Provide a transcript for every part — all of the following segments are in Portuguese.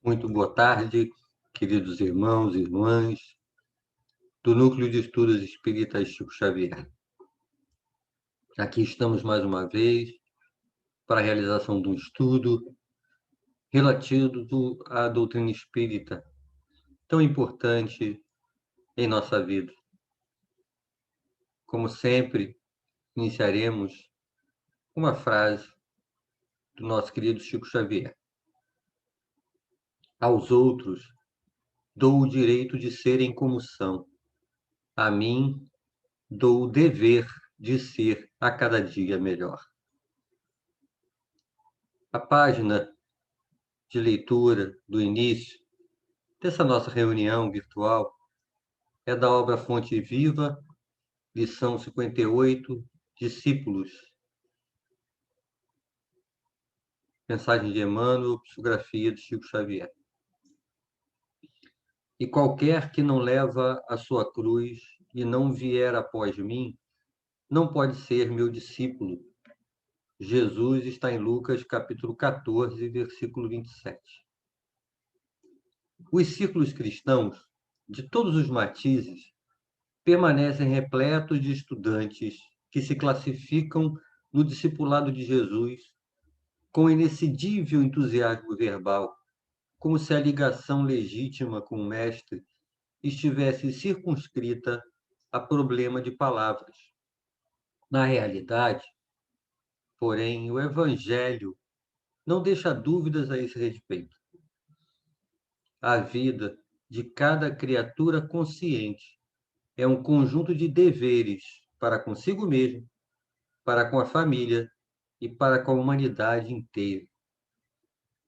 Muito boa tarde, queridos irmãos e irmãs do Núcleo de Estudos Espíritas Chico Xavier. Aqui estamos mais uma vez para a realização de um estudo relativo à doutrina espírita, tão importante em nossa vida. Como sempre, iniciaremos uma frase do nosso querido Chico Xavier. Aos outros dou o direito de serem como são. A mim dou o dever de ser a cada dia melhor. A página de leitura do início dessa nossa reunião virtual é da obra Fonte Viva, lição 58, Discípulos. Mensagem de Emmanuel, psicografia de Chico Xavier. E qualquer que não leva a sua cruz e não vier após mim, não pode ser meu discípulo. Jesus está em Lucas, capítulo 14, versículo 27. Os círculos cristãos, de todos os matizes, permanecem repletos de estudantes que se classificam no discipulado de Jesus com inexcedível entusiasmo verbal, como se a ligação legítima com o Mestre estivesse circunscrita a problema de palavras. Na realidade, porém, o Evangelho não deixa dúvidas a esse respeito. A vida de cada criatura consciente é um conjunto de deveres para consigo mesmo, para com a família e para com a humanidade inteira.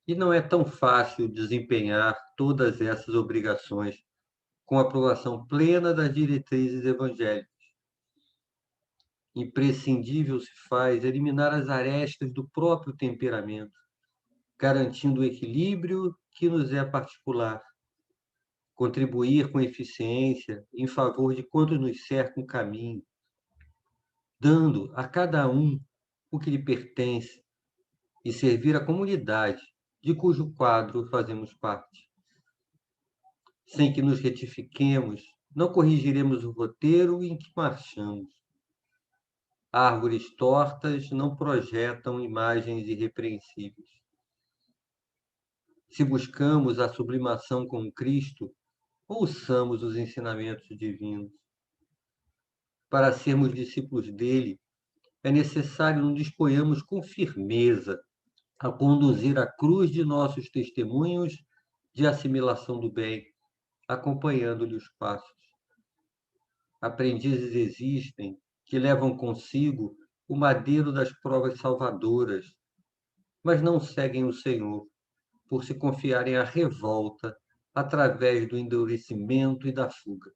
E não é tão fácil desempenhar todas essas obrigações com a aprovação plena das diretrizes evangélicas. Imprescindível se faz eliminar as arestas do próprio temperamento, garantindo o equilíbrio que nos é particular, contribuir com eficiência em favor de quantos nos cercam o caminho, dando a cada um o que lhe pertence e servir a comunidade de cujo quadro fazemos parte. Sem que nos retifiquemos, não corrigiremos o roteiro em que marchamos. Árvores tortas não projetam imagens irrepreensíveis. Se buscamos a sublimação com Cristo, ouçamos os ensinamentos divinos. Para sermos discípulos dele, é necessário nos disponhamos com firmeza a conduzir a cruz de nossos testemunhos de assimilação do bem, acompanhando-lhe os passos. Aprendizes existem que levam consigo o madeiro das provas salvadoras, mas não seguem o Senhor, por se confiarem à revolta através do endurecimento e da fuga.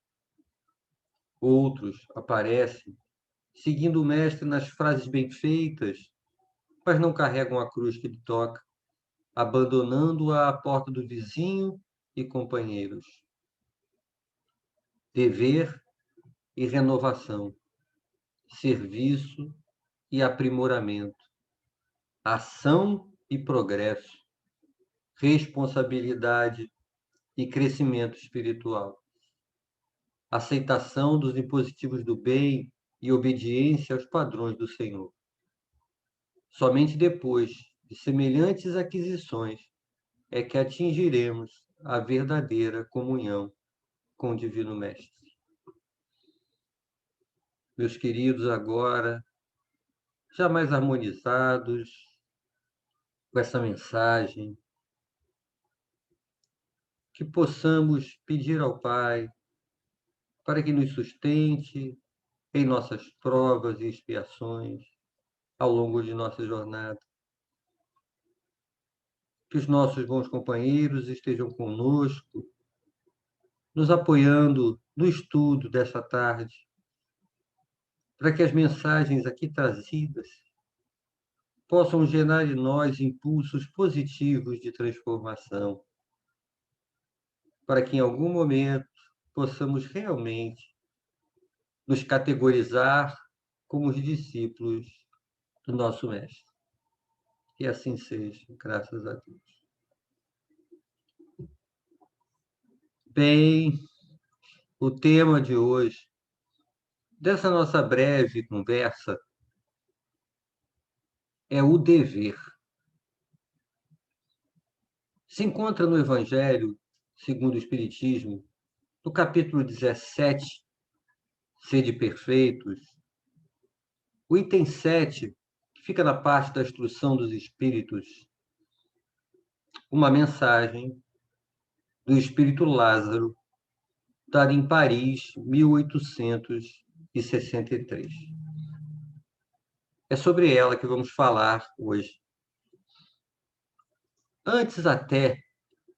Outros aparecem, seguindo o Mestre nas frases bem feitas, mas não carregam a cruz que lhe toca, abandonando-a à porta do vizinho e companheiros. Dever e renovação, serviço e aprimoramento, ação e progresso, responsabilidade e crescimento espiritual, aceitação dos impositivos do bem e obediência aos padrões do Senhor. Somente depois de semelhantes aquisições é que atingiremos a verdadeira comunhão com o Divino Mestre. Meus queridos, agora, já mais harmonizados com essa mensagem, que possamos pedir ao Pai para que nos sustente em nossas provas e expiações ao longo de nossa jornada. Que os nossos bons companheiros estejam conosco, nos apoiando no estudo dessa tarde, para que as mensagens aqui trazidas possam gerar em nós impulsos positivos de transformação, para que em algum momento possamos realmente nos categorizar como os discípulos do nosso Mestre. Que assim seja, graças a Deus. Bem, o tema de hoje, dessa nossa breve conversa, é o dever. Se encontra no Evangelho, segundo o Espiritismo, no capítulo 17, Sede Perfeitos, o item 7, que fica na parte da instrução dos Espíritos, uma mensagem do Espírito Lázaro, dada em Paris, 1863. É sobre ela que vamos falar hoje. Antes até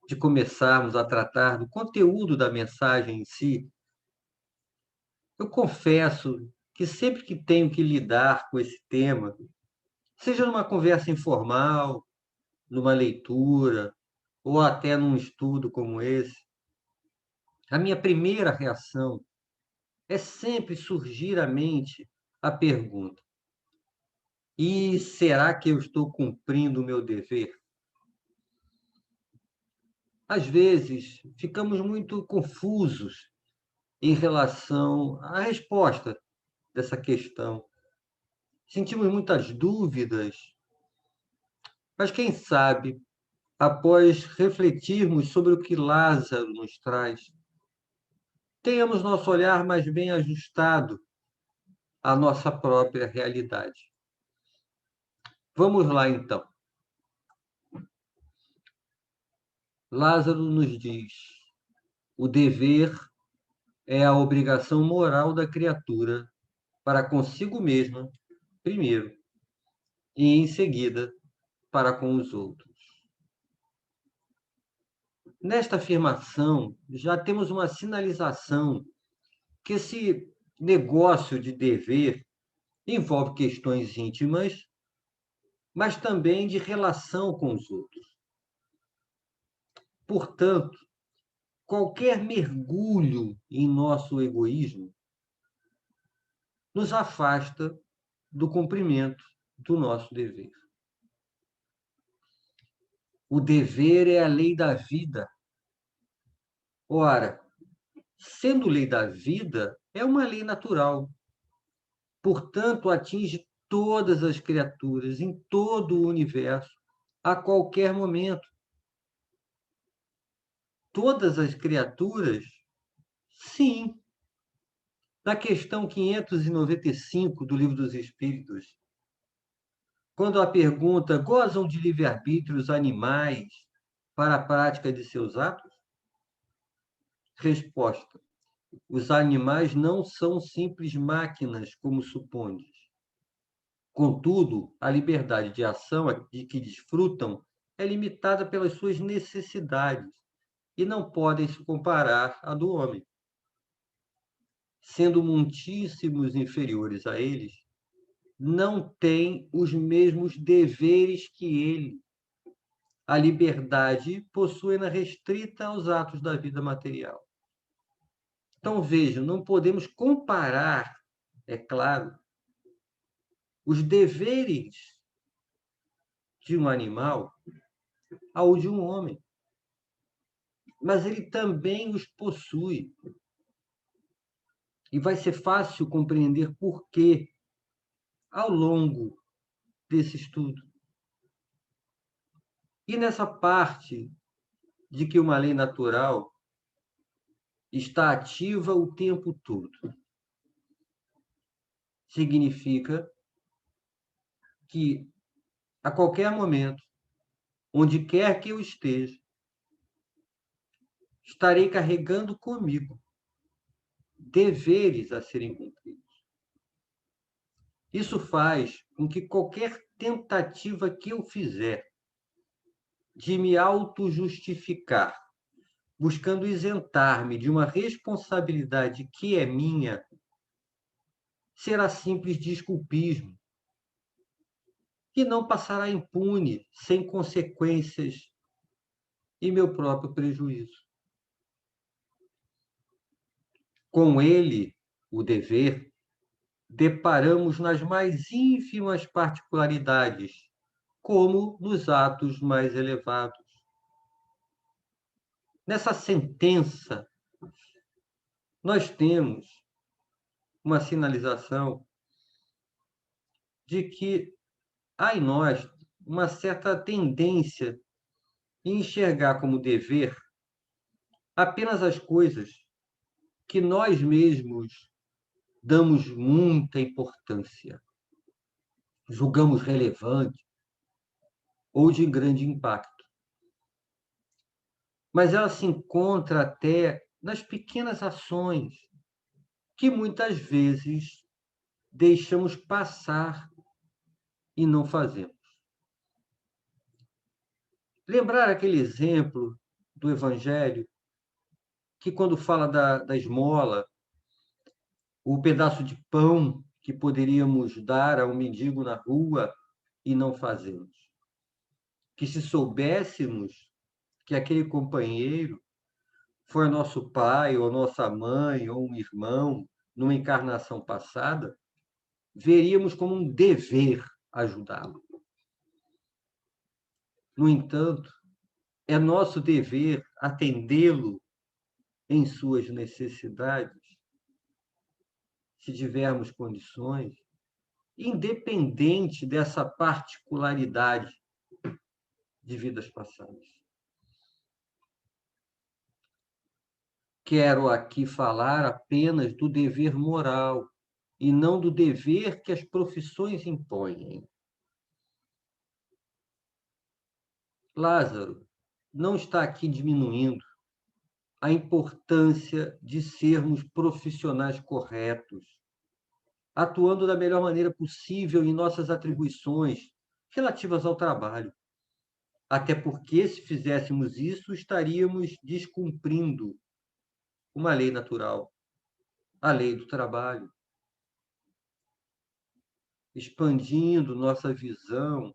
de começarmos a tratar do conteúdo da mensagem em si, eu confesso que sempre que tenho que lidar com esse tema, seja numa conversa informal, numa leitura, ou até num estudo como esse, a minha primeira reação é sempre surgir à mente a pergunta: e será que eu estou cumprindo o meu dever? Às vezes, ficamos muito confusos em relação à resposta dessa questão. Sentimos muitas dúvidas, mas quem sabe, após refletirmos sobre o que Lázaro nos traz, tenhamos nosso olhar mais bem ajustado à nossa própria realidade. Vamos lá, então. Lázaro nos diz: o dever é a obrigação moral da criatura para consigo mesma, primeiro, e em seguida para com os outros. Nesta afirmação, já temos uma sinalização que esse negócio de dever envolve questões íntimas, mas também de relação com os outros. Portanto, qualquer mergulho em nosso egoísmo nos afasta do cumprimento do nosso dever. O dever é a lei da vida. Ora, sendo lei da vida, é uma lei natural. Portanto, atinge todas as criaturas, em todo o universo, a qualquer momento. Todas as criaturas? Sim. Na questão 595 do Livro dos Espíritos, quando a pergunta: gozam de livre-arbítrio os animais para a prática de seus atos? Resposta: os animais não são simples máquinas, como supondes. Contudo, a liberdade de ação de que desfrutam é limitada pelas suas necessidades e não podem se comparar à do homem. Sendo muitíssimos inferiores a eles, não têm os mesmos deveres que ele. A liberdade possui-na restrita aos atos da vida material. Então, vejam, não podemos comparar, é claro, os deveres de um animal ao de um homem, mas ele também os possui. E vai ser fácil compreender por quê ao longo desse estudo. E nessa parte de que uma lei natural está ativa o tempo todo, significa que a qualquer momento, onde quer que eu esteja, estarei carregando comigo deveres a serem cumpridos. Isso faz com que qualquer tentativa que eu fizer de me auto-justificar, buscando isentar-me de uma responsabilidade que é minha, será simples desculpismo, que não passará impune, sem consequências e meu próprio prejuízo. Com ele, o dever, deparamos nas mais ínfimas particularidades, como nos atos mais elevados. Nessa sentença nós temos uma sinalização de que há em nós uma certa tendência em enxergar como dever apenas as coisas que nós mesmos damos muita importância, julgamos relevante ou de grande impacto. Mas ela se encontra até nas pequenas ações que muitas vezes deixamos passar e não fazemos. Lembrar aquele exemplo do Evangelho, que quando fala da esmola, o pedaço de pão que poderíamos dar a um mendigo na rua e não fazemos. Que se soubéssemos que aquele companheiro foi nosso pai, ou nossa mãe, ou um irmão, numa encarnação passada, veríamos como um dever ajudá-lo. No entanto, é nosso dever atendê-lo em suas necessidades, se tivermos condições, independente dessa particularidade de vidas passadas. Quero aqui falar apenas do dever moral e não do dever que as profissões impõem. Lázaro não está aqui diminuindo a importância de sermos profissionais corretos, atuando da melhor maneira possível em nossas atribuições relativas ao trabalho. Até porque, se fizéssemos isso, estaríamos descumprindo uma lei natural, a lei do trabalho, expandindo nossa visão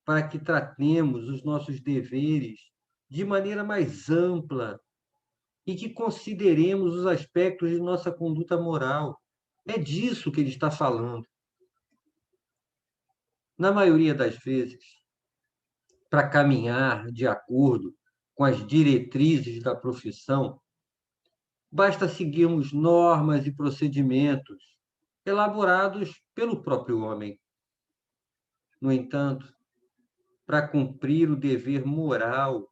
para que tratemos os nossos deveres de maneira mais ampla e que consideremos os aspectos de nossa conduta moral. É disso que ele está falando. Na maioria das vezes, para caminhar de acordo com as diretrizes da profissão, basta seguirmos normas e procedimentos elaborados pelo próprio homem. No entanto, para cumprir o dever moral,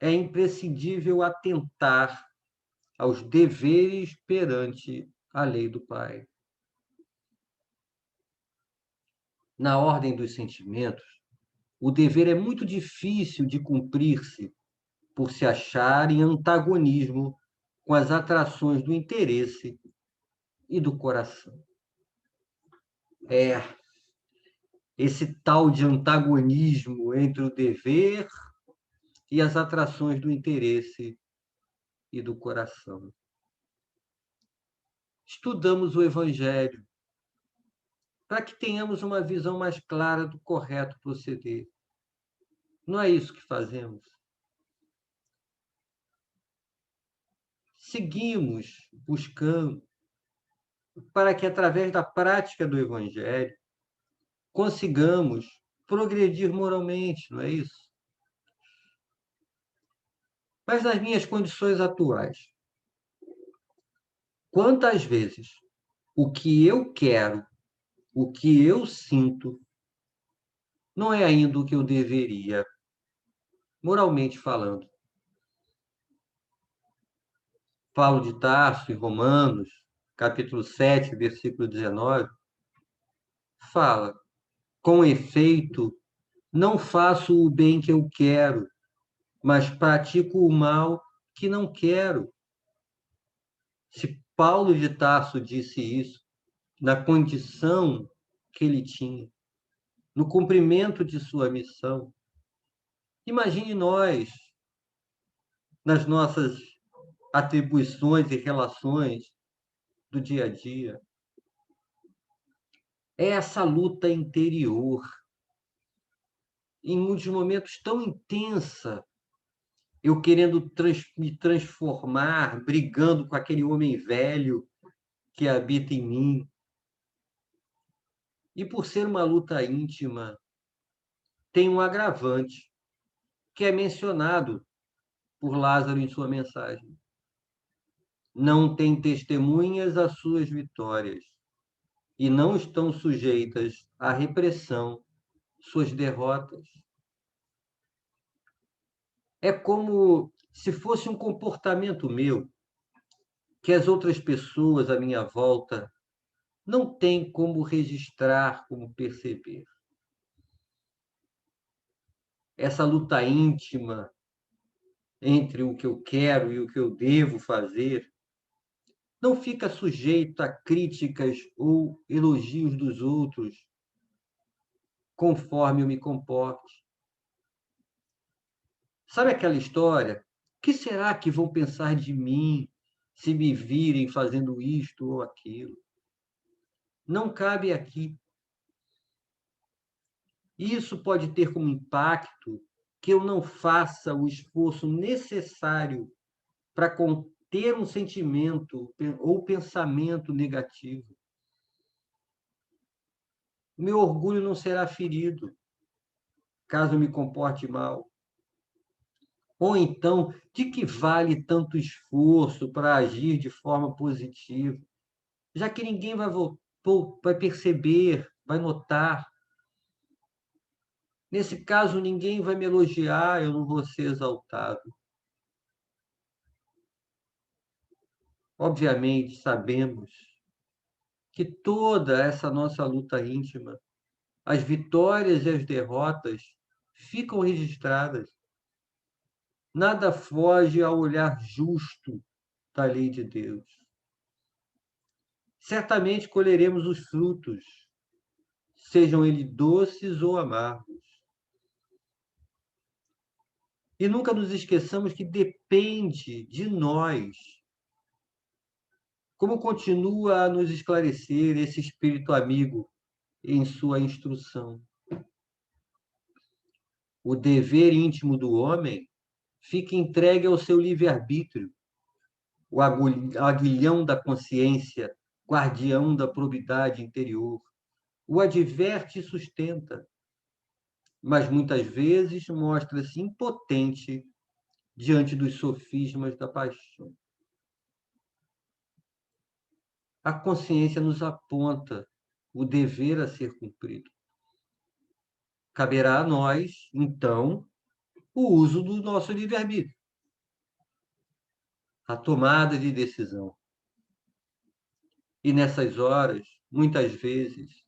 é imprescindível atentar aos deveres perante a lei do Pai. Na ordem dos sentimentos, o dever é muito difícil de cumprir-se por se achar em antagonismo com as atrações do interesse e do coração. É esse tal de antagonismo entre o dever e as atrações do interesse e do coração. Estudamos o Evangelho para que tenhamos uma visão mais clara do correto proceder. Não é isso que fazemos. Seguimos buscando para que, através da prática do Evangelho, consigamos progredir moralmente, não é isso? Mas nas minhas condições atuais, quantas vezes o que eu quero, o que eu sinto, não é ainda o que eu deveria, moralmente falando. Paulo de Tarso, em Romanos, capítulo 7, versículo 19, fala: com efeito, não faço o bem que eu quero, mas pratico o mal que não quero. Se Paulo de Tarso disse isso, na condição que ele tinha, no cumprimento de sua missão, imagine nós, nas nossas atribuições e relações do dia a dia. É essa luta interior, em muitos momentos tão intensa, eu querendo me transformar, brigando com aquele homem velho que habita em mim. E por ser uma luta íntima, tem um agravante, que é mencionado por Lázaro em sua mensagem. não têm testemunhas às suas vitórias e não estão sujeitas à repressão, suas derrotas. É como se fosse um comportamento meu que as outras pessoas à minha volta não têm como registrar, como perceber. Essa luta íntima entre o que eu quero e o que eu devo fazer não fica sujeito a críticas ou elogios dos outros conforme eu me comporte. Sabe aquela história? O que será que vão pensar de mim se me virem fazendo isto ou aquilo? Não cabe aqui. Isso pode ter como impacto que eu não faça o esforço necessário para conter um sentimento ou pensamento negativo. Meu orgulho não será ferido caso eu me comporte mal. Ou então, de que vale tanto esforço para agir de forma positiva, já que ninguém vai perceber, vai notar. Nesse caso, ninguém vai me elogiar, eu não vou ser exaltado. Obviamente, sabemos que toda essa nossa luta íntima, as vitórias e as derrotas, ficam registradas. Nada foge ao olhar justo da lei de Deus. Certamente colheremos os frutos, sejam eles doces ou amargos. E nunca nos esqueçamos que depende de nós. Como continua a nos esclarecer esse espírito amigo em sua instrução? O dever íntimo do homem fica entregue ao seu livre-arbítrio, o aguilhão da consciência, guardião da probidade interior, o adverte e sustenta, mas muitas vezes mostra-se impotente diante dos sofismas da paixão. A consciência nos aponta o dever a ser cumprido. Caberá a nós, então, o uso do nosso livre-arbítrio, a tomada de decisão. E nessas horas, muitas vezes,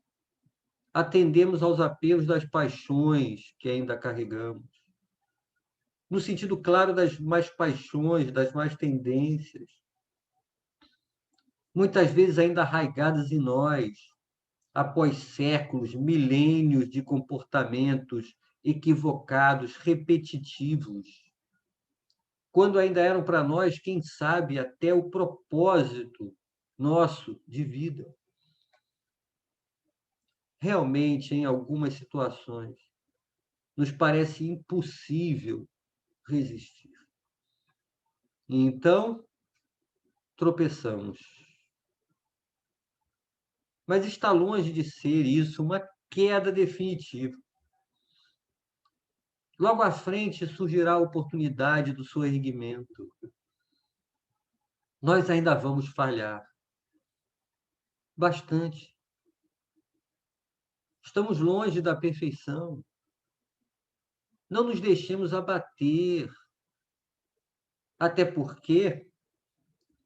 atendemos aos apelos das paixões que ainda carregamos, no sentido claro das mais paixões, das mais tendências, muitas vezes ainda arraigadas em nós, após séculos, milênios de comportamentos equivocados, repetitivos, quando ainda eram para nós, quem sabe, até o propósito nosso de vida. Realmente, em algumas situações, nos parece impossível resistir. E então, tropeçamos. Mas está longe de ser isso uma queda definitiva. Logo à frente surgirá a oportunidade do seu erguimento. Nós ainda vamos falhar. Bastante. Estamos longe da perfeição. Não nos deixemos abater. Até porque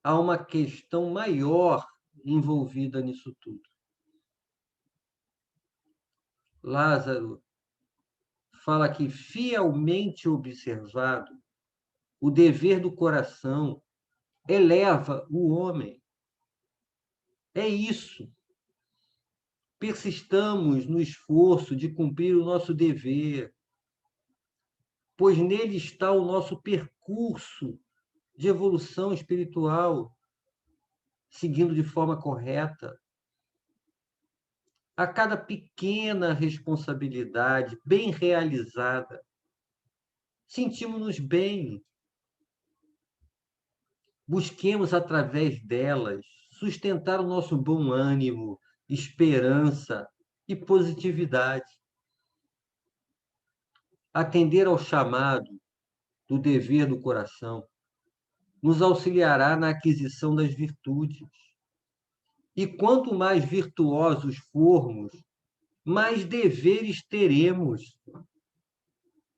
há uma questão maior envolvida nisso tudo. Lázaro fala que, fielmente observado, o dever do coração eleva o homem. É isso. Persistamos no esforço de cumprir o nosso dever, pois nele está o nosso percurso de evolução espiritual, seguindo de forma correta. A cada pequena responsabilidade bem realizada, sentimos-nos bem. Busquemos, através delas, sustentar o nosso bom ânimo, esperança e positividade. Atender ao chamado do dever do coração nos auxiliará na aquisição das virtudes. E quanto mais virtuosos formos, mais deveres teremos,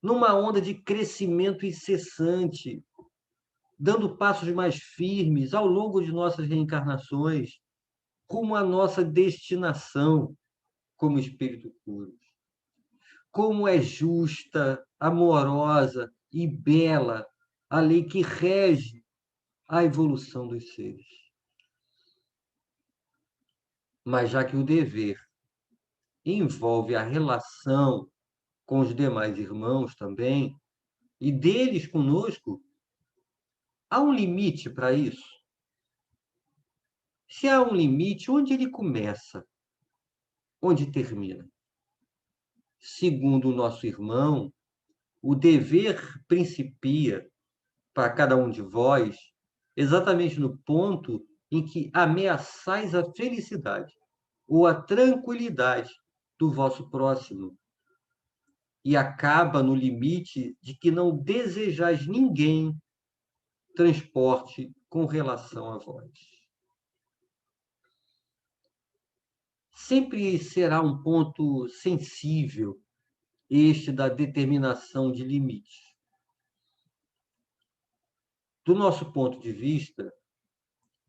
numa onda de crescimento incessante, dando passos mais firmes ao longo de nossas reencarnações, rumo à nossa destinação como espírito puro. Como é justa, amorosa e bela a lei que rege a evolução dos seres. Mas já que o dever envolve a relação com os demais irmãos também, e deles conosco, há um limite para isso? Se há um limite, onde ele começa? Onde termina? Segundo o nosso irmão, o dever principia para cada um de vós exatamente no ponto em que ameaçais a felicidade ou a tranquilidade do vosso próximo, e acaba no limite de que não desejais ninguém transporte com relação a vós. Sempre será um ponto sensível este da determinação de limites. Do nosso ponto de vista,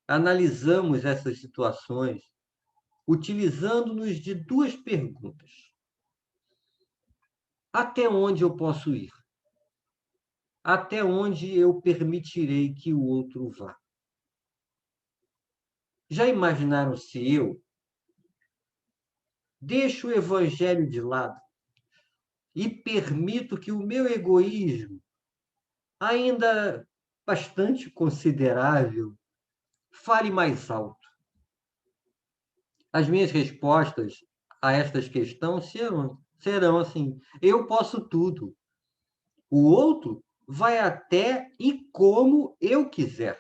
analisamos essas situações utilizando-nos de duas perguntas. Até onde eu posso ir? Até onde eu permitirei que o outro vá? Já imaginaram se eu deixo o evangelho de lado e permito que o meu egoísmo, ainda bastante considerável, fale mais alto? As minhas respostas a estas questões serão assim: eu posso tudo. O outro vai até e como eu quiser.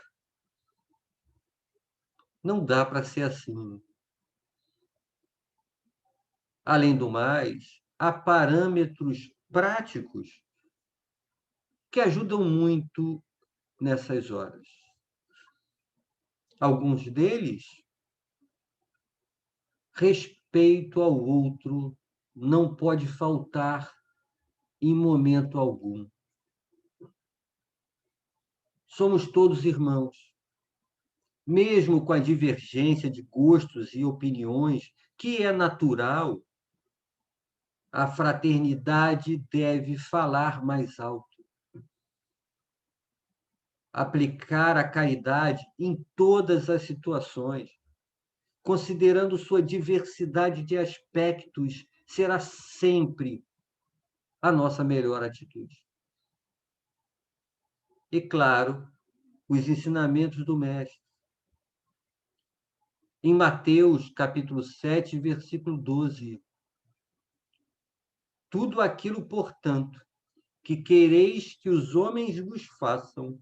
Não dá para ser assim. Além do mais, há parâmetros práticos que ajudam muito nessas horas. Alguns deles, respeito ao outro não pode faltar em momento algum. Somos todos irmãos, mesmo com a divergência de gostos e opiniões, que é natural. A fraternidade deve falar mais alto. Aplicar a caridade em todas as situações, considerando sua diversidade de aspectos, será sempre a nossa melhor atitude. E, claro, os ensinamentos do Mestre. Em Mateus, capítulo 7, versículo 12. Tudo aquilo, portanto, que quereis que os homens vos façam,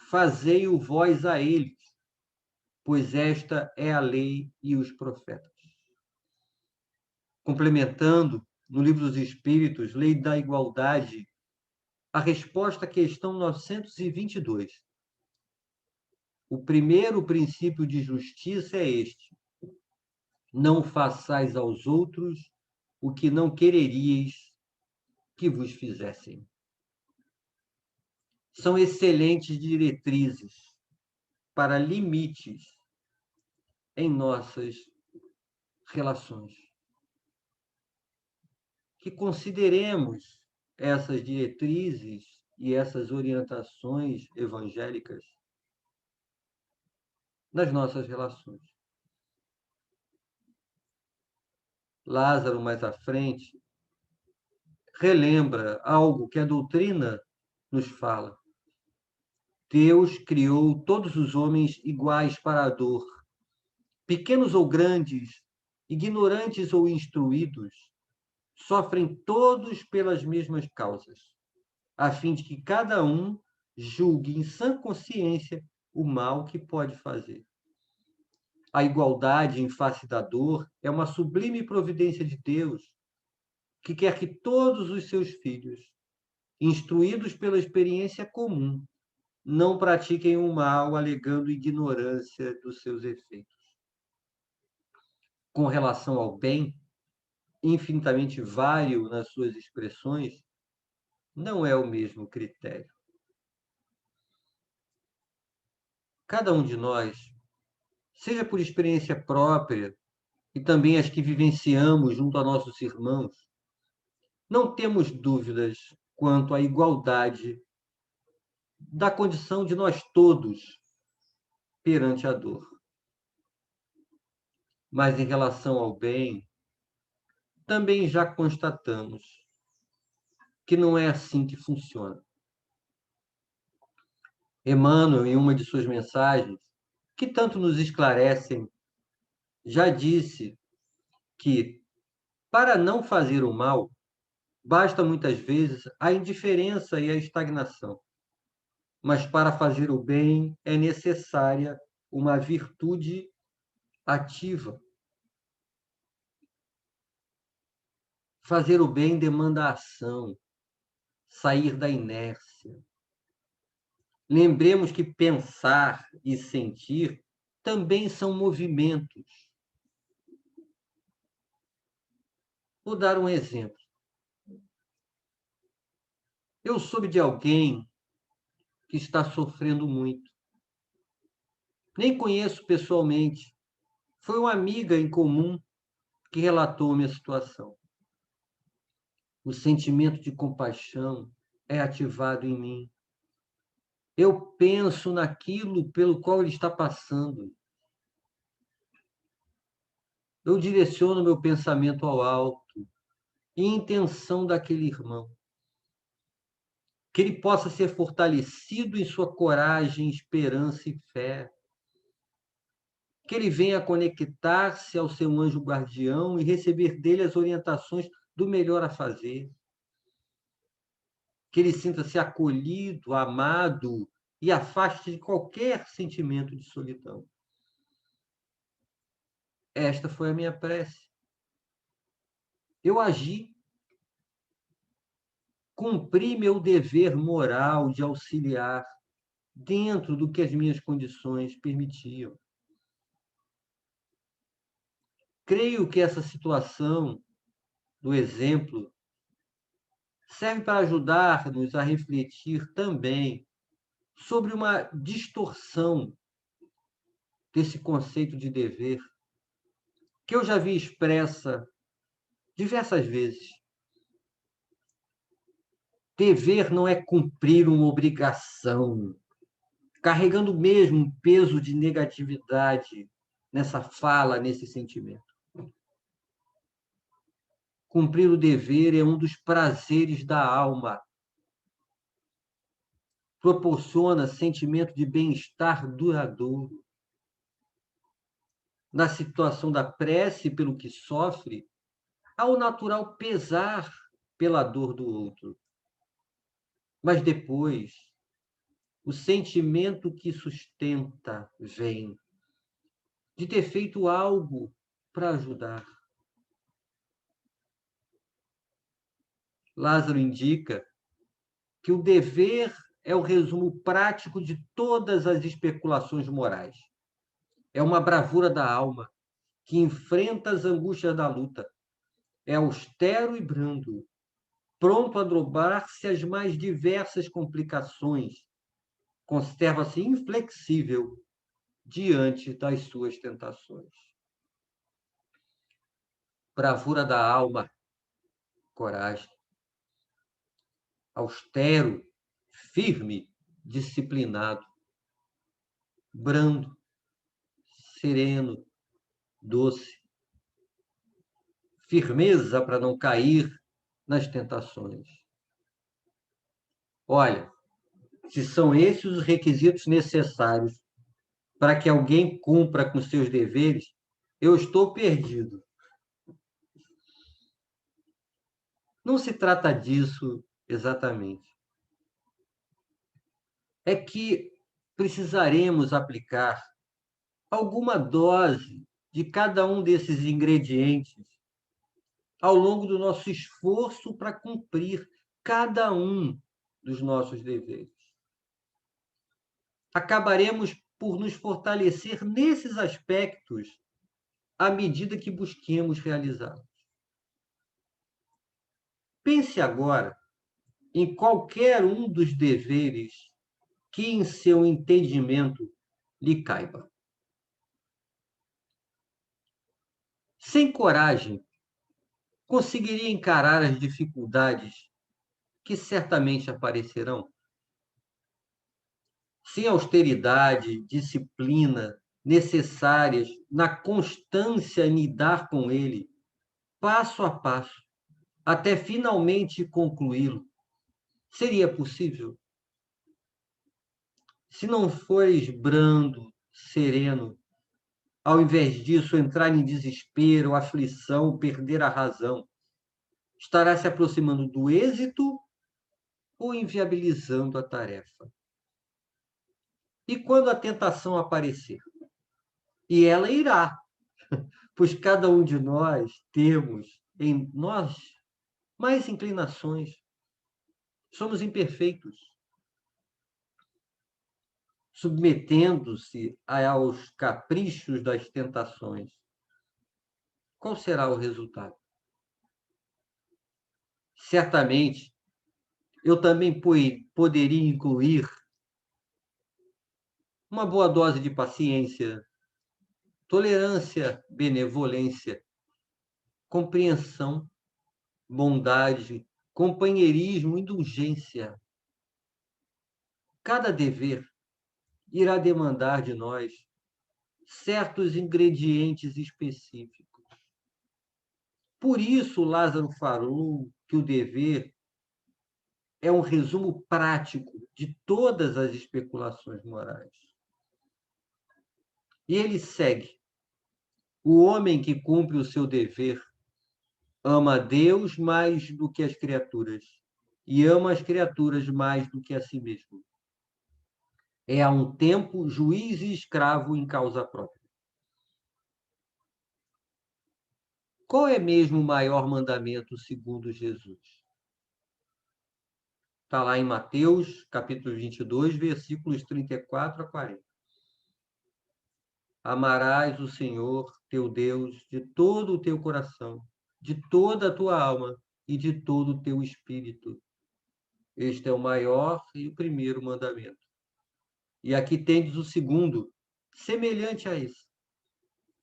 fazei-o vós a eles, pois esta é a lei e os profetas. Complementando, no Livro dos Espíritos, Lei da Igualdade, a resposta à questão 922. O primeiro princípio de justiça é este: não façais aos outros o que não quereríeis que vos fizessem. São excelentes diretrizes para limites em nossas relações. Que consideremos essas diretrizes e essas orientações evangélicas nas nossas relações. Lázaro, mais à frente, relembra algo que a doutrina nos fala. Deus criou todos os homens iguais para a dor, pequenos ou grandes, ignorantes ou instruídos, sofrem todos pelas mesmas causas, a fim de que cada um julgue em sã consciência o mal que pode fazer. A igualdade em face da dor é uma sublime providência de Deus, que quer que todos os seus filhos, instruídos pela experiência comum, não pratiquem o mal alegando ignorância dos seus efeitos. Com relação ao bem, infinitamente vário nas suas expressões, não é o mesmo critério. Cada um de nós, seja por experiência própria e também as que vivenciamos junto a nossos irmãos, não temos dúvidas quanto à igualdade da condição de nós todos perante a dor. Mas em relação ao bem, também já constatamos que não é assim que funciona. Emmanuel, em uma de suas mensagens, que tanto nos esclarecem, já disse que, para não fazer o mal, basta muitas vezes a indiferença e a estagnação. Mas para fazer o bem é necessária uma virtude ativa. Fazer o bem demanda ação, sair da inércia. Lembremos que pensar e sentir também são movimentos. Vou dar um exemplo. Eu soube de alguém que está sofrendo muito. Nem conheço pessoalmente. Foi uma amiga em comum que relatou minha situação. O sentimento de compaixão é ativado em mim. Eu penso naquilo pelo qual ele está passando. Eu direciono meu pensamento ao alto, em intenção daquele irmão. Que ele possa ser fortalecido em sua coragem, esperança e fé. Que ele venha conectar-se ao seu anjo guardião e receber dele as orientações do melhor a fazer. Que ele sinta-se acolhido, amado e afaste de qualquer sentimento de solidão. Esta foi a minha prece. Eu agi, cumpri meu dever moral de auxiliar dentro do que as minhas condições permitiam. Creio que essa situação do exemplo serve para ajudar-nos a refletir também sobre uma distorção desse conceito de dever, que eu já vi expressa diversas vezes. Dever não é cumprir uma obrigação, carregando mesmo um peso de negatividade nessa fala, nesse sentimento. Cumprir o dever é um dos prazeres da alma. Proporciona sentimento de bem-estar duradouro. Na situação da prece pelo que sofre, há o natural pesar pela dor do outro. Mas depois, o sentimento que sustenta vem de ter feito algo para ajudar. Lázaro indica que o dever é o resumo prático de todas as especulações morais. É uma bravura da alma que enfrenta as angústias da luta. É austero e brando, pronto a dobrar-se às mais diversas complicações. Conserva-se inflexível diante das suas tentações. Bravura da alma, coragem. Austero, firme, disciplinado. Brando, sereno, doce. Firmeza para não cair nas tentações. Olha, se são esses os requisitos necessários para que alguém cumpra com seus deveres, eu estou perdido. Não se trata disso exatamente. É que precisaremos aplicar alguma dose de cada um desses ingredientes ao longo do nosso esforço para cumprir cada um dos nossos deveres. acabaremos por nos fortalecer nesses aspectos à medida que busquemos realizá-los. Pense agora em qualquer um dos deveres que em seu entendimento lhe caiba. Sem coragem, conseguiria encarar as dificuldades que certamente aparecerão? Sem austeridade, disciplina necessárias na constância em lidar com ele, passo a passo, até finalmente concluí-lo, seria possível? Se não fores brando, sereno, ao invés disso entrar em desespero, aflição, perder a razão, estará se aproximando do êxito ou inviabilizando a tarefa? E quando a tentação aparecer? E ela irá, pois cada um de nós temos em nós mais inclinações. Somos imperfeitos, submetendo-se aos caprichos das tentações. Qual será o resultado? Certamente, eu também poderia incluir uma boa dose de paciência, tolerância, benevolência, compreensão, bondade, companheirismo, indulgência. Cada dever irá demandar de nós certos ingredientes específicos. Por isso, Lázaro falou que o dever é um resumo prático de todas as especulações morais. E ele segue: o homem que cumpre o seu dever ama a Deus mais do que as criaturas e ama as criaturas mais do que a si mesmo. É a um tempo juiz e escravo em causa própria. Qual é mesmo o maior mandamento segundo Jesus? Está lá em Mateus, capítulo 22, versículos 34 a 40. Amarás o Senhor, teu Deus, de todo o teu coração, de toda a tua alma e de todo o teu espírito. Este é o maior e o primeiro mandamento. E aqui tendes o segundo, semelhante a esse.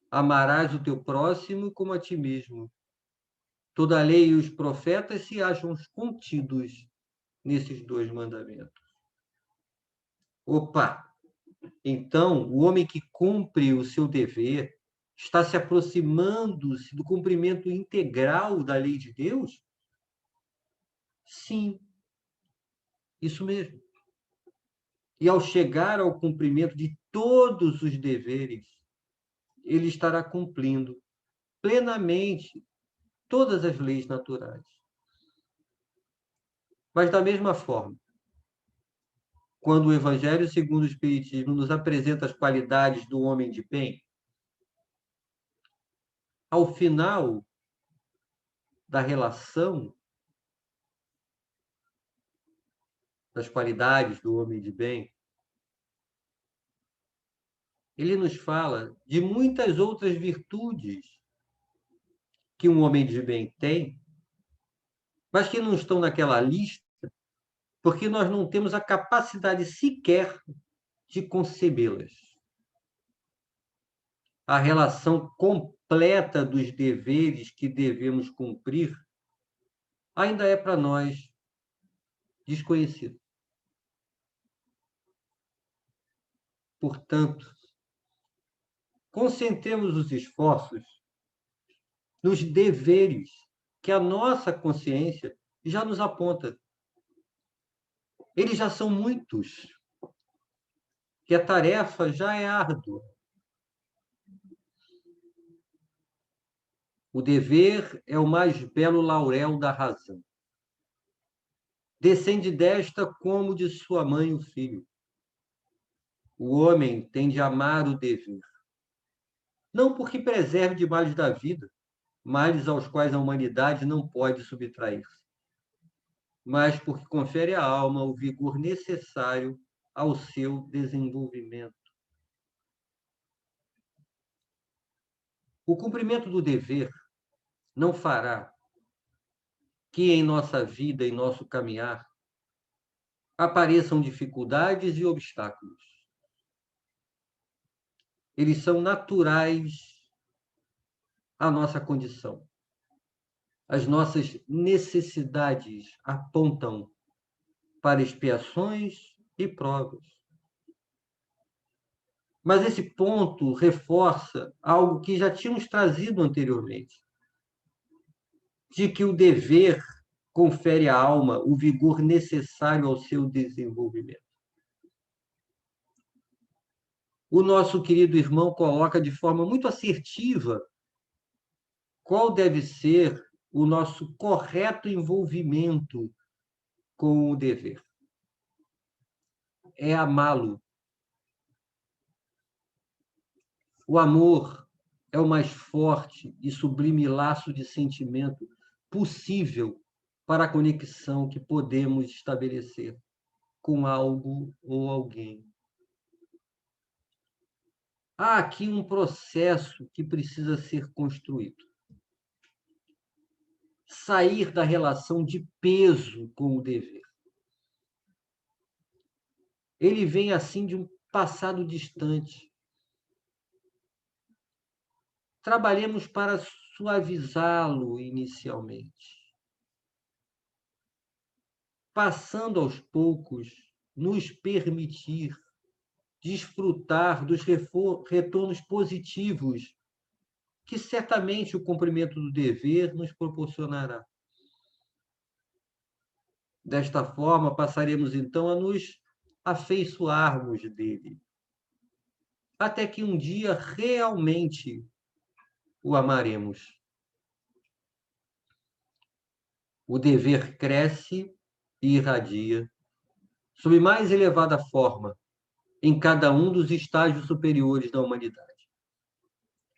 Amarás o teu próximo como a ti mesmo. Toda a lei e os profetas se acham contidos nesses dois mandamentos. Opa! Então, o homem que cumpre o seu dever está se aproximando-se do cumprimento integral da lei de Deus? Sim, isso mesmo. E ao chegar ao cumprimento de todos os deveres, ele estará cumprindo plenamente todas as leis naturais. Mas, da mesma forma, quando o Evangelho segundo o Espiritismo nos apresenta as qualidades do homem de bem, ao final da relação das qualidades do homem de bem, ele nos fala de muitas outras virtudes que um homem de bem tem, mas que não estão naquela lista, porque nós não temos a capacidade sequer de concebê-las. A relação completa dos deveres que devemos cumprir ainda é para nós desconhecida. Portanto, concentremos os esforços nos deveres que a nossa consciência já nos aponta. Eles já são muitos, que a tarefa já é árdua. O dever é o mais belo laurel da razão. Descende desta como de sua mãe o filho. O homem tem de amar o dever. Não porque preserve de males da vida, males aos quais a humanidade não pode subtrair-se, mas porque confere à alma o vigor necessário ao seu desenvolvimento. O cumprimento do dever não fará que em nossa vida e nosso caminhar apareçam dificuldades e obstáculos. Eles são naturais à nossa condição. As nossas necessidades apontam para expiações e provas. Mas esse ponto reforça algo que já tínhamos trazido anteriormente, de que o dever confere à alma o vigor necessário ao seu desenvolvimento. O nosso querido irmão coloca de forma muito assertiva qual deve ser o nosso correto envolvimento com o dever. É amá-lo. O amor é o mais forte e sublime laço de sentimento possível para a conexão que podemos estabelecer com algo ou alguém. Há aqui um processo que precisa ser construído. Sair da relação de peso com o dever. Ele vem assim de um passado distante. Trabalhemos para suavizá-lo inicialmente, passando aos poucos, nos permitir desfrutar dos retornos positivos que certamente o cumprimento do dever nos proporcionará. Desta forma, passaremos então a nos afeiçoarmos dele, até que um dia realmente o amaremos. O dever cresce e irradia, sob mais elevada forma, em cada um dos estágios superiores da humanidade.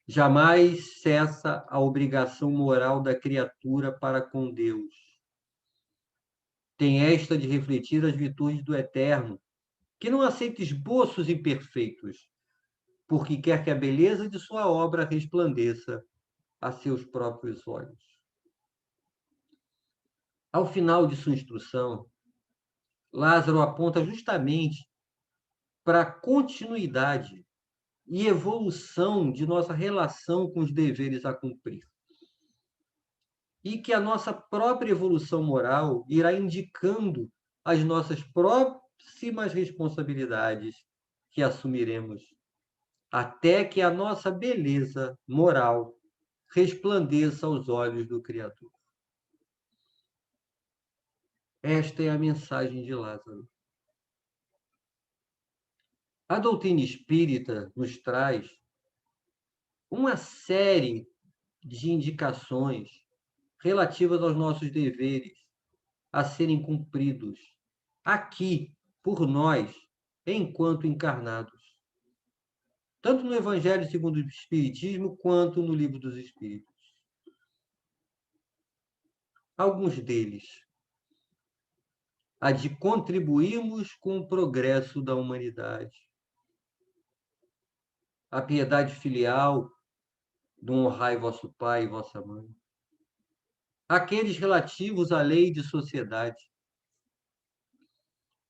Jamais cessa a obrigação moral da criatura para com Deus. Tem esta de refletir as virtudes do Eterno, que não aceita esboços imperfeitos, porque quer que a beleza de sua obra resplandeça a seus próprios olhos. Ao final de sua instrução, Lázaro aponta justamente para a continuidade e evolução de nossa relação com os deveres a cumprir. E que a nossa própria evolução moral irá indicando as nossas próximas responsabilidades que assumiremos, até que a nossa beleza moral resplandeça aos olhos do Criador. Esta é a mensagem de Lázaro. A doutrina espírita nos traz uma série de indicações relativas aos nossos deveres a serem cumpridos aqui por nós, enquanto encarnados, tanto no Evangelho segundo o Espiritismo quanto no Livro dos Espíritos. Alguns deles, a de contribuirmos com o progresso da humanidade, a piedade filial do honrai vosso pai e vossa mãe, aqueles relativos à lei de sociedade,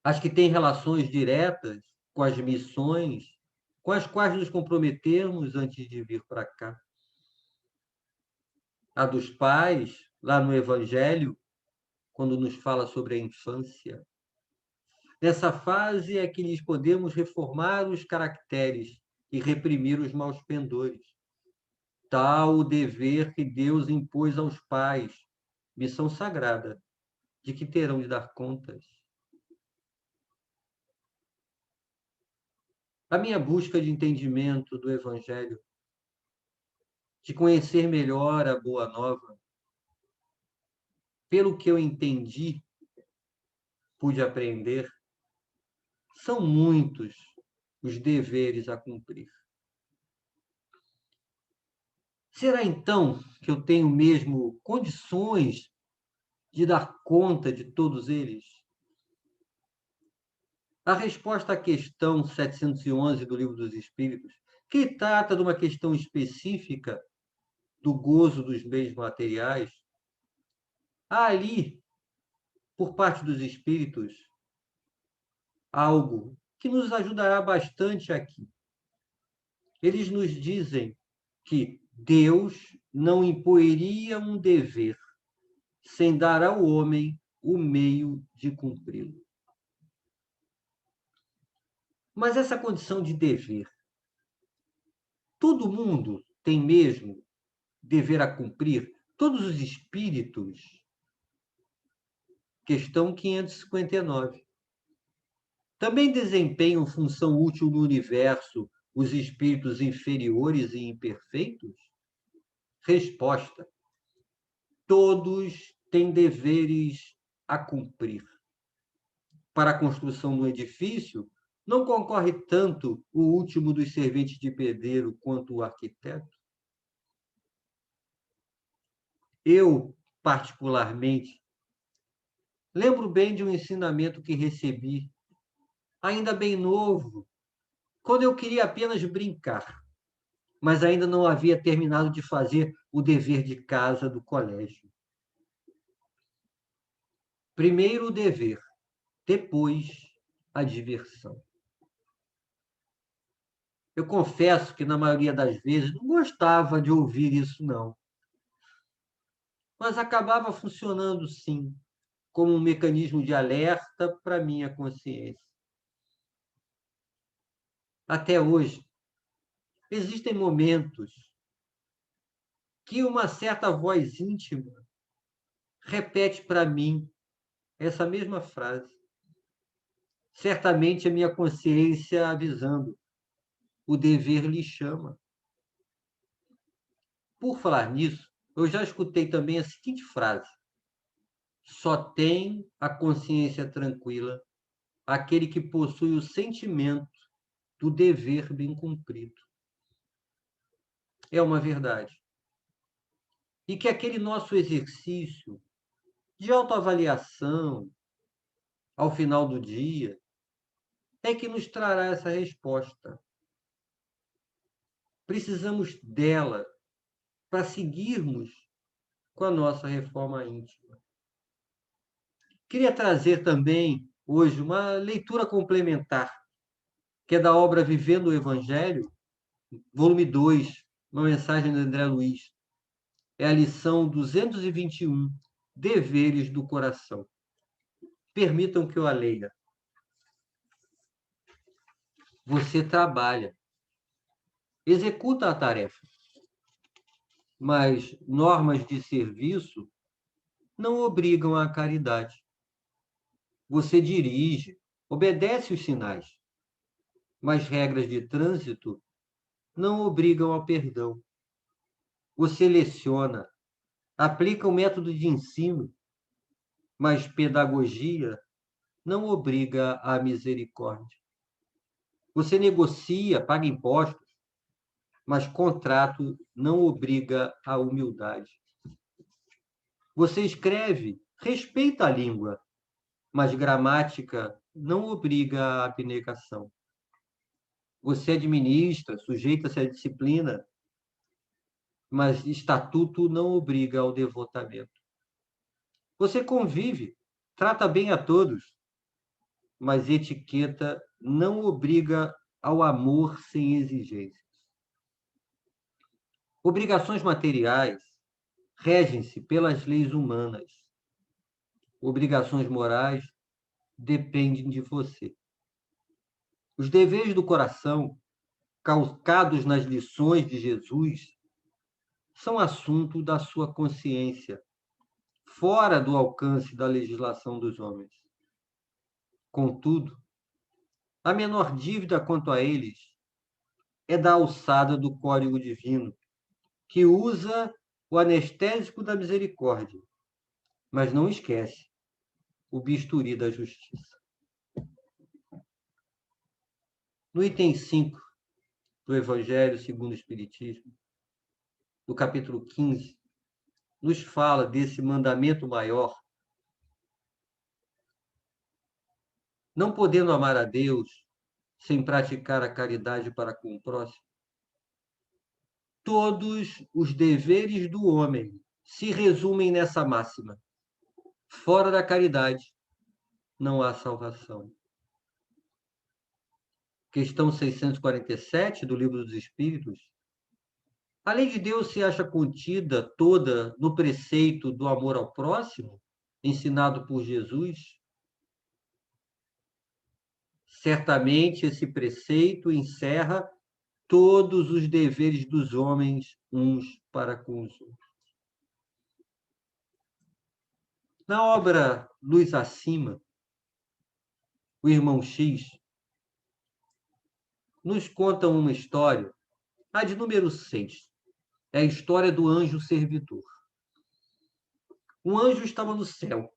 as que têm relações diretas com as missões com as quais nos comprometemos antes de vir para cá. A dos pais, lá no Evangelho, quando nos fala sobre a infância. Nessa fase é que lhes podemos reformar os caracteres e reprimir os maus pendores. Tal o dever que Deus impôs aos pais, missão sagrada, de que terão de dar contas. A minha busca de entendimento do Evangelho, de conhecer melhor a Boa Nova, pelo que eu entendi, pude aprender, são muitos os deveres a cumprir. Será então que eu tenho mesmo condições de dar conta de todos eles? A resposta à questão 711 do Livro dos Espíritos, que trata de uma questão específica do gozo dos bens materiais, há ali, por parte dos espíritos, algo que nos ajudará bastante aqui. Eles nos dizem que Deus não impoeria um dever sem dar ao homem o meio de cumpri-lo. Mas essa condição de dever, todo mundo tem mesmo dever a cumprir? Todos os espíritos? Questão 559. Também desempenham função útil no universo os espíritos inferiores e imperfeitos? Resposta: todos têm deveres a cumprir. Para a construção do edifício, não concorre tanto o último dos serventes de pedreiro quanto o arquiteto? Eu, particularmente, lembro bem de um ensinamento que recebi, ainda bem novo, quando eu queria apenas brincar, mas ainda não havia terminado de fazer o dever de casa do colégio. Primeiro o dever, depois a diversão. Eu confesso que, na maioria das vezes, não gostava de ouvir isso, não. Mas acabava funcionando, sim, como um mecanismo de alerta para minha consciência. Até hoje, existem momentos que uma certa voz íntima repete para mim essa mesma frase. Certamente a minha consciência avisando: o dever lhe chama. Por falar nisso, eu já escutei também a seguinte frase: só tem a consciência tranquila aquele que possui o sentimento do dever bem cumprido. É uma verdade. E que aquele nosso exercício de autoavaliação, ao final do dia, é que nos trará essa resposta. Precisamos dela para seguirmos com a nossa reforma íntima. Queria trazer também, hoje, uma leitura complementar, que é da obra Vivendo o Evangelho, volume 2, uma mensagem de André Luiz. É a lição 221, Deveres do Coração. Permitam que eu a leia. Você trabalha, executa a tarefa, mas normas de serviço não obrigam à caridade. Você dirige, obedece os sinais, mas regras de trânsito não obrigam ao perdão. Você leciona, aplica o método de ensino, mas pedagogia não obriga à misericórdia. Você negocia, paga impostos, mas contrato não obriga à humildade. Você escreve, respeita a língua, mas gramática não obriga à abnegação. Você administra, sujeita-se à disciplina, mas estatuto não obriga ao devotamento. Você convive, trata bem a todos, mas etiqueta não obriga ao amor sem exigências. Obrigações materiais regem-se pelas leis humanas. Obrigações morais dependem de você. Os deveres do coração, calcados nas lições de Jesus, são assunto da sua consciência, fora do alcance da legislação dos homens. Contudo, a menor dívida quanto a eles é da alçada do Código Divino, que usa o anestésico da misericórdia, mas não esquece o bisturi da justiça. No item 5 do Evangelho segundo o Espiritismo, no capítulo 15, nos fala desse mandamento maior, não podendo amar a Deus sem praticar a caridade para com o próximo? Todos os deveres do homem se resumem nessa máxima: fora da caridade não há salvação. Questão 647 do Livro dos Espíritos. A lei de Deus se acha contida toda no preceito do amor ao próximo, ensinado por Jesus? Certamente esse preceito encerra todos os deveres dos homens uns para com os outros. Na obra Luz Acima, o irmão X nos conta uma história, a de número 6. É a história do anjo servidor. Um anjo estava no céu,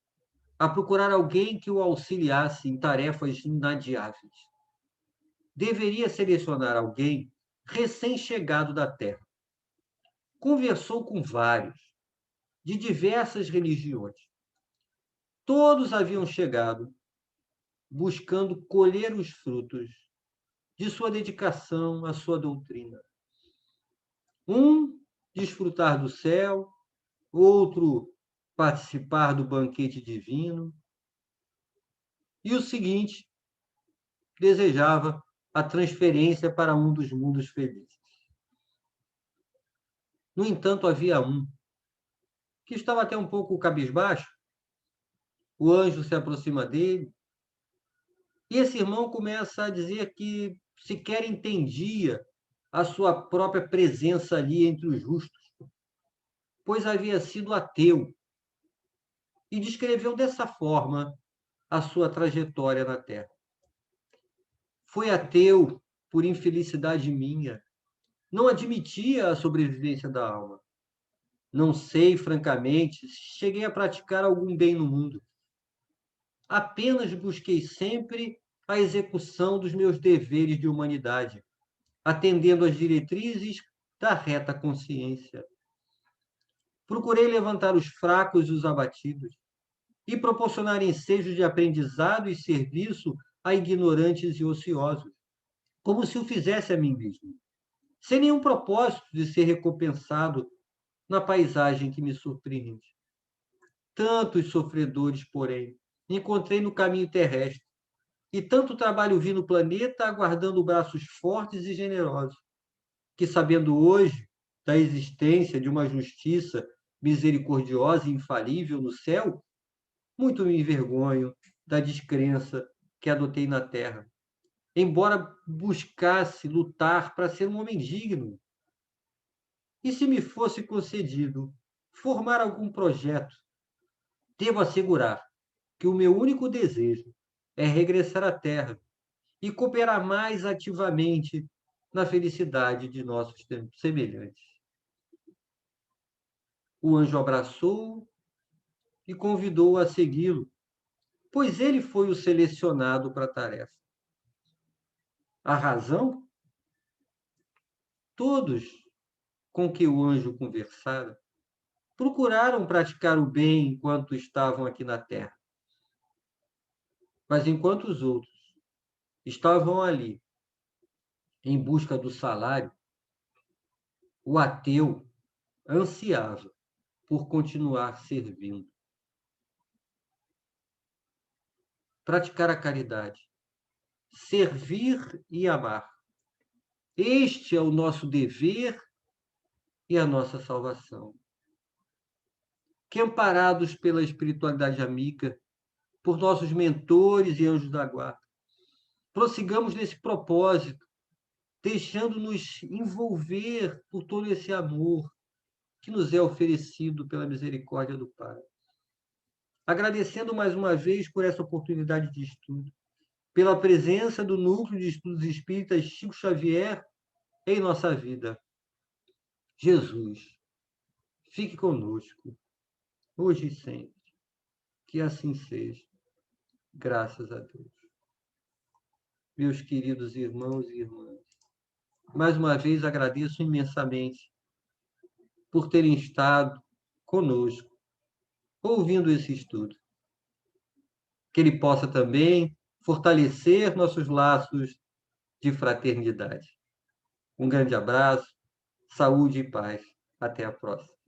a procurar alguém que o auxiliasse em tarefas inadiáveis. Deveria selecionar alguém recém-chegado da terra. Conversou com vários, de diversas religiões. Todos haviam chegado buscando colher os frutos de sua dedicação à sua doutrina. Um, desfrutar do céu, outro, participar do banquete divino. E o seguinte, desejava a transferência para um dos mundos felizes. No entanto, havia um que estava até um pouco cabisbaixo. O anjo se aproxima dele e esse irmão começa a dizer que sequer entendia a sua própria presença ali entre os justos, pois havia sido ateu, e descreveu dessa forma a sua trajetória na Terra. Foi ateu por infelicidade minha, não admitia a sobrevivência da alma. Não sei, francamente, se cheguei a praticar algum bem no mundo. Apenas busquei sempre a execução dos meus deveres de humanidade, atendendo às diretrizes da reta consciência. Procurei levantar os fracos e os abatidos e proporcionar ensejos de aprendizado e serviço a ignorantes e ociosos, como se o fizesse a mim mesmo, sem nenhum propósito de ser recompensado na paisagem que me surpreende. Tantos sofredores, porém, encontrei no caminho terrestre, e tanto trabalho vi no planeta aguardando braços fortes e generosos, que, sabendo hoje da existência de uma justiça misericordiosa e infalível no céu, muito me envergonho da descrença que adotei na terra, embora buscasse lutar para ser um homem digno. E se me fosse concedido formar algum projeto, devo assegurar que o meu único desejo é regressar à terra e cooperar mais ativamente na felicidade de nossos semelhantes. O anjo abraçou e convidou-o a segui-lo, pois ele foi o selecionado para a tarefa. A razão? Todos com que o anjo conversara procuraram praticar o bem enquanto estavam aqui na terra. Mas enquanto os outros estavam ali em busca do salário, o ateu ansiava por continuar servindo. Praticar a caridade, servir e amar. Este é o nosso dever e a nossa salvação. Que, amparados pela espiritualidade amiga, por nossos mentores e anjos da guarda, prossigamos nesse propósito, deixando-nos envolver por todo esse amor que nos é oferecido pela misericórdia do Pai. Agradecendo mais uma vez por essa oportunidade de estudo, pela presença do Núcleo de Estudos Espíritas Chico Xavier em nossa vida. Jesus, fique conosco, hoje e sempre. Que assim seja. Graças a Deus. Meus queridos irmãos e irmãs, mais uma vez agradeço imensamente por terem estado conosco, ouvindo esse estudo. Que ele possa também fortalecer nossos laços de fraternidade. Um grande abraço, saúde e paz. Até a próxima.